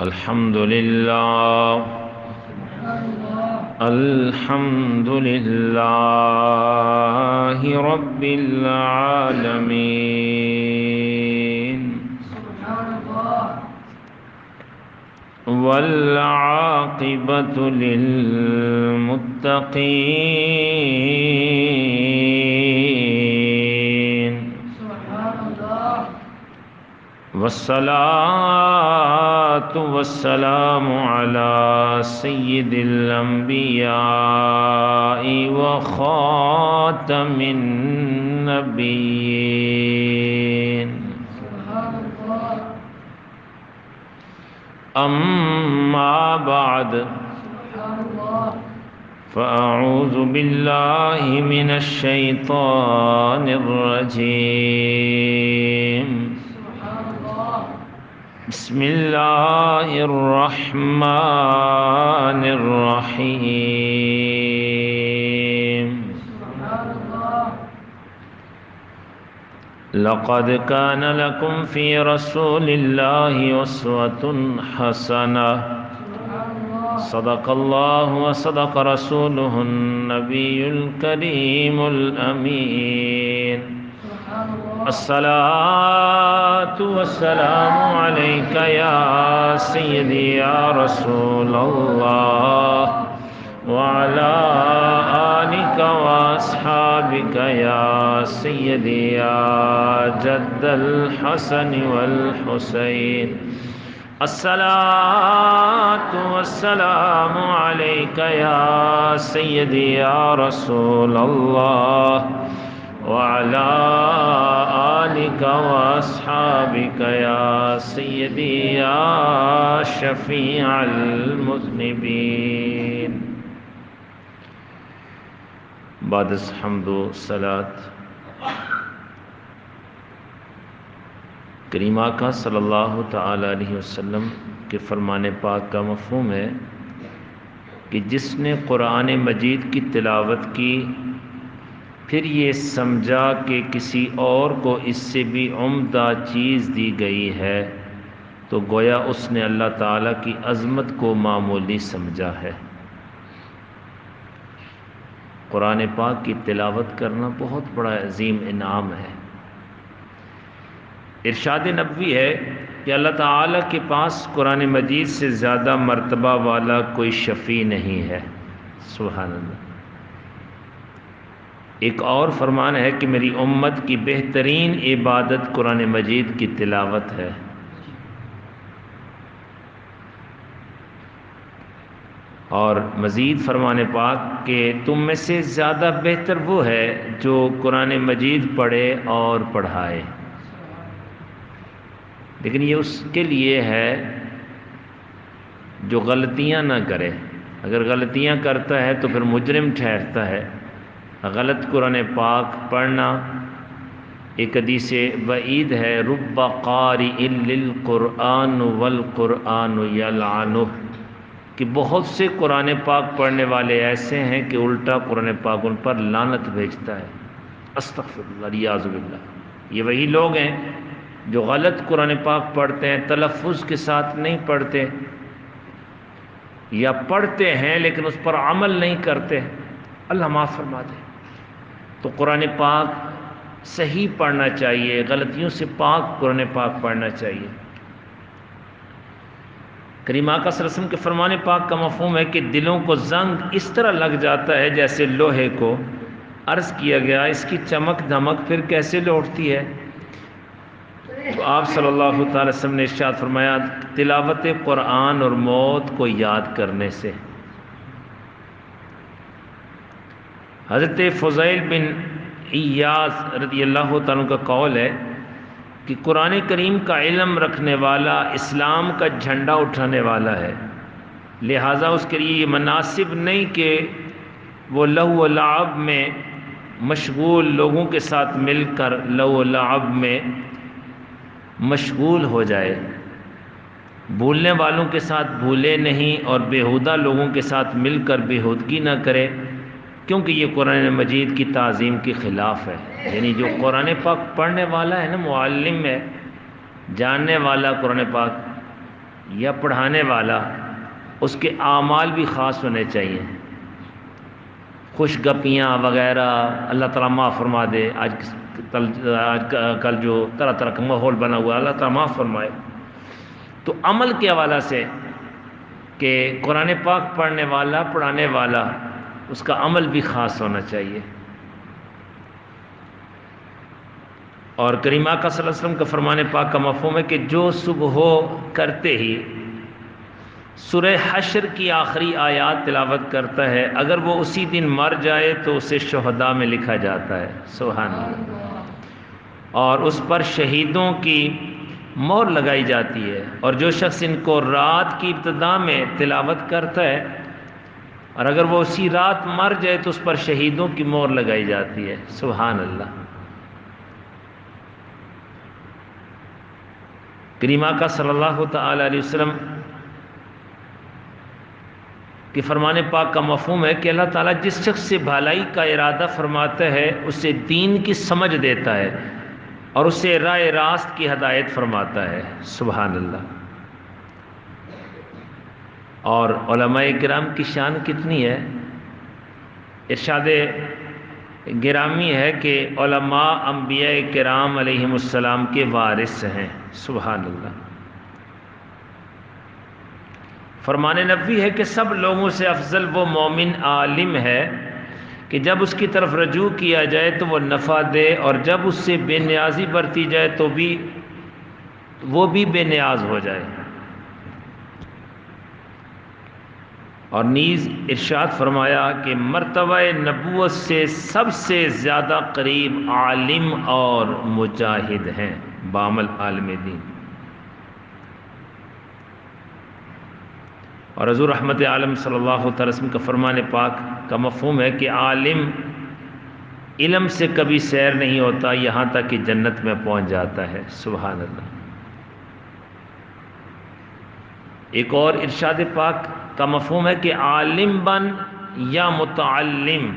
الحمد لله الحمد لله رب العالمين والعاقبة للمتقين والصلاة والسلام على سيد الأنبياء وخاتم النبيين أما بعد فأعوذ بالله من الشيطان الرجيم بسم الله الرحمن الرحيم لقد كان لكم في رسول الله أسوة حسنة صدق الله وصدق رسوله النبي الكريم الأمين الصلاة والسلام عليك يا سيدي يا رسول الله وعلى آلك وأصحابك يا سيدي يا جد الحسن والحسين الصلاة والسلام عليك يا سيدي يا رسول الله وعلى آلك وأصحابك يا سيدي يا شفيع المذنبين بعد الحمد والصلاة کریم آقا صلی اللہ تعالی علیہ وسلم کے فرمان پاک کا مفہوم ہے کہ جس نے قرآن مجید کی تلاوت کی پھر یہ سمجھا کہ کسی اور کو اس سے بھی عمدہ چیز دی گئی ہے تو گویا اس نے اللہ تعالیٰ کی عظمت کو معمولی سمجھا ہے۔ قرآن پاک کی تلاوت کرنا بہت بڑا عظیم انعام ہے۔ ارشاد نبوی ہے کہ اللہ تعالیٰ کے پاس قرآن مجید سے زیادہ مرتبہ والا کوئی شفیع نہیں ہے۔ سبحان اللہ۔ ایک اور فرمان ہے کہ میری امت کی بہترین عبادت قرآن مجید کی تلاوت ہے۔ اور مزید فرمان پاک کہ تم میں سے زیادہ بہتر وہ ہے جو قرآن مجید پڑھے اور پڑھائے، لیکن یہ اس کے لیے ہے جو غلطیاں نہ کرے۔ اگر غلطیاں کرتا ہے تو پھر مجرم ٹھہرتا ہے۔ غلط قرآن پاک پڑھنا ایک حدیث وعید ہے، رب قارئ للقرآن والقرآن یلعنہ، کہ بہت سے قرآن پاک پڑھنے والے ایسے ہیں کہ الٹا قرآن پاک ان پر لعنت بھیجتا ہے۔ استغفر اللہ ریاض باللہ۔ یہ وہی لوگ ہیں جو غلط قرآن پاک پڑھتے ہیں، تلفظ کے ساتھ نہیں پڑھتے، یا پڑھتے ہیں لیکن اس پر عمل نہیں کرتے۔ اللہ معاف فرما دے۔ تو قرآن پاک صحیح پڑھنا چاہیے، غلطیوں سے پاک قرآن پاک پڑھنا چاہیے۔ کریم آقا صلی اللہ علیہ وسلم کے فرمان پاک کا مفہوم ہے کہ دلوں کو زنگ اس طرح لگ جاتا ہے جیسے لوہے کو۔ عرض کیا گیا اس کی چمک دھمک پھر کیسے لوٹتی ہے؟ تو آپ صلی اللہ تعالی وسلم نے ارشاد فرمایا تلاوت قرآن اور موت کو یاد کرنے سے۔ حضرت فضیل بن ایاز رضی اللہ تعالیٰ کا قول ہے کہ قرآن کریم کا علم رکھنے والا اسلام کا جھنڈا اٹھانے والا ہے، لہٰذا اس کے لیے یہ مناسب نہیں کہ وہ لہو و لعب میں مشغول لوگوں کے ساتھ مل کر لہو و لعب میں مشغول ہو جائے، بھولنے والوں کے ساتھ بھولے نہیں اور بیہودہ لوگوں کے ساتھ مل کر بیہودگی نہ کرے، کیونکہ یہ قرآن مجید کی تعظیم کے خلاف ہے۔ یعنی جو قرآن پاک پڑھنے والا ہے نا، معلم ہے، جاننے والا قرآن پاک، یا پڑھانے والا اس کے اعمال بھی خاص ہونے چاہیے. خوش گپیاں وغیرہ اللہ تعالیٰ معاف فرما دے. آج کل جو طرح طرح کا ماحول بنا ہوا ہے اللہ تعالیٰ معاف فرمائے. تو عمل کے حوالے سے کہ قرآن پاک پڑھنے والا پڑھانے والا اس کا عمل بھی خاص ہونا چاہیے. اور کریم آقا صلی اللہ علیہ وسلم کا فرمان پاک کا مفہوم ہے کہ جو صبح کرتے ہی سورہ حشر کی آخری آیات تلاوت کرتا ہے اگر وہ اسی دن مر جائے تو اسے شہداء میں لکھا جاتا ہے. سبحان اللہ. اور اس پر شہیدوں کی مہر لگائی جاتی ہے. اور جو شخص ان کو رات کی ابتدا میں تلاوت کرتا ہے اور اگر وہ اسی رات مر جائے تو اس پر شہیدوں کی مہر لگائی جاتی ہے. سبحان اللہ. کریم آقا صلی اللہ تعالی علیہ وسلم کہ فرمان پاک کا مفہوم ہے کہ اللہ تعالیٰ جس شخص سے بھلائی کا ارادہ فرماتا ہے اسے دین کی سمجھ دیتا ہے اور اسے راہ راست کی ہدایت فرماتا ہے. سبحان اللہ. اور علماء کرام کی شان کتنی ہے. ارشاد گرامی ہے کہ علماء انبیاء کرام علیہم السلام کے وارث ہیں. سبحان اللہ. فرمان نبوی ہے کہ سب لوگوں سے افضل وہ مومن عالم ہے کہ جب اس کی طرف رجوع کیا جائے تو وہ نفع دے اور جب اس سے بے نیازی برتی جائے تو وہ بھی بے نیاز ہو جائے. اور نیز ارشاد فرمایا کہ مرتبہ نبوت سے سب سے زیادہ قریب عالم اور مجاہد ہیں بعمل عالم دین. اور حضور رحمت عالم صلی اللہ علیہ وسلم کا فرمان پاک کا مفہوم ہے کہ عالم علم سے کبھی سیر نہیں ہوتا یہاں تک کہ جنت میں پہنچ جاتا ہے. سبحان اللہ. ایک اور ارشاد پاک کا مفہوم ہے کہ عالم بن یا متعلم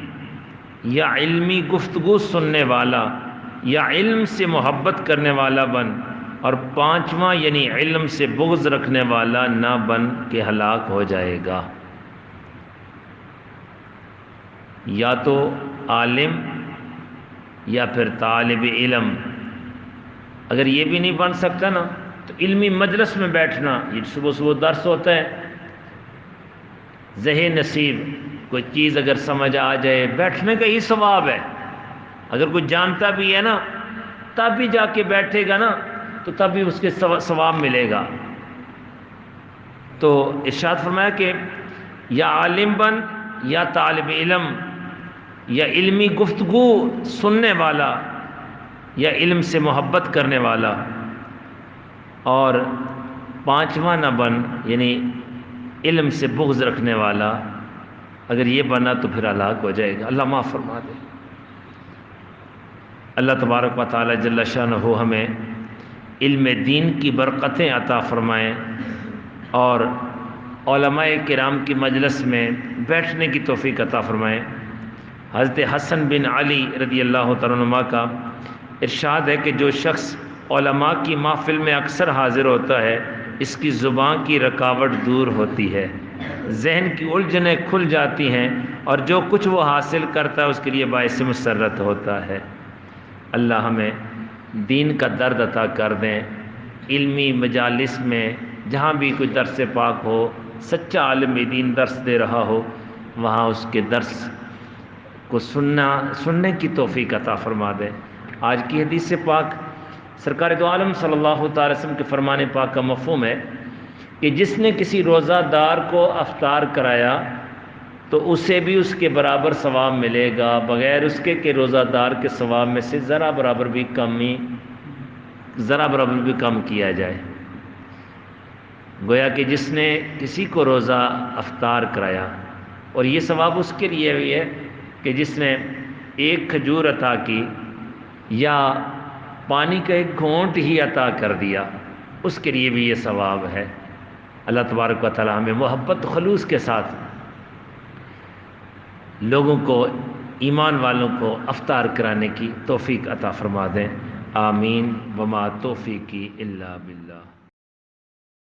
یا علمی گفتگو سننے والا یا علم سے محبت کرنے والا بن اور پانچواں یعنی علم سے بغض رکھنے والا نہ بن کے ہلاک ہو جائے گا. یا تو عالم یا پھر طالب علم. اگر یہ بھی نہیں بن سکتا نا تو علمی مجلس میں بیٹھنا. یہ صبح درس ہوتا ہے ذہن نصیب کوئی چیز اگر سمجھ آ جائے بیٹھنے کا ہی ثواب ہے. اگر کوئی جانتا بھی ہے نا تب بھی جا کے بیٹھے گا نا تو تب بھی اس کے ثواب ملے گا. تو ارشاد فرمایا کہ یا عالم بن یا طالب علم یا علمی گفتگو سننے والا یا علم سے محبت کرنے والا اور پانچواں نہ بن یعنی علم سے بغض رکھنے والا. اگر یہ بنا تو پھر ہلاک ہو جائے گا. اللہ معاف فرما دے. اللہ تبارک و تعالی جل شانہ ہمیں علم دین کی برکتیں عطا فرمائیں اور علماء کرام کی مجلس میں بیٹھنے کی توفیق عطا فرمائیں. حضرت حسن بن علی رضی اللہ تعالیٰ عنہ کا ارشاد ہے کہ جو شخص علماء کی محفل میں اکثر حاضر ہوتا ہے اس کی زبان کی رکاوٹ دور ہوتی ہے, ذہن کی الجھنیں کھل جاتی ہیں اور جو کچھ وہ حاصل کرتا ہے اس کے لیے باعث مسرت ہوتا ہے. اللہ ہمیں دین کا درد عطا کر دیں. علمی مجالس میں جہاں بھی کوئی درس پاک ہو سچا عالم دین درس دے رہا ہو وہاں اس کے درس کو سننے کی توفیق عطا فرما دیں. آج کی حدیث پاک سرکار دو عالم صلی اللہ تعالی وسلم کے فرمان پاک کا مفہوم ہے کہ جس نے کسی روزہ دار کو افطار کرایا تو اسے بھی اس کے برابر ثواب ملے گا بغیر اس کے کہ روزہ دار کے ثواب میں سے ذرا برابر بھی کم کیا جائے. گویا کہ جس نے کسی کو روزہ افطار کرایا اور یہ ثواب اس کے لیے بھی ہے کہ جس نے ایک کھجور عطا کی یا پانی کا ایک گھونٹ ہی عطا کر دیا اس کے لیے بھی یہ ثواب ہے. اللہ تبارک و تعالی ہمیں محبت خلوص کے ساتھ لوگوں کو ایمان والوں کو افطار کرانے کی توفیق عطا فرما دیں. آمین. وما توفیقی الا باللہ.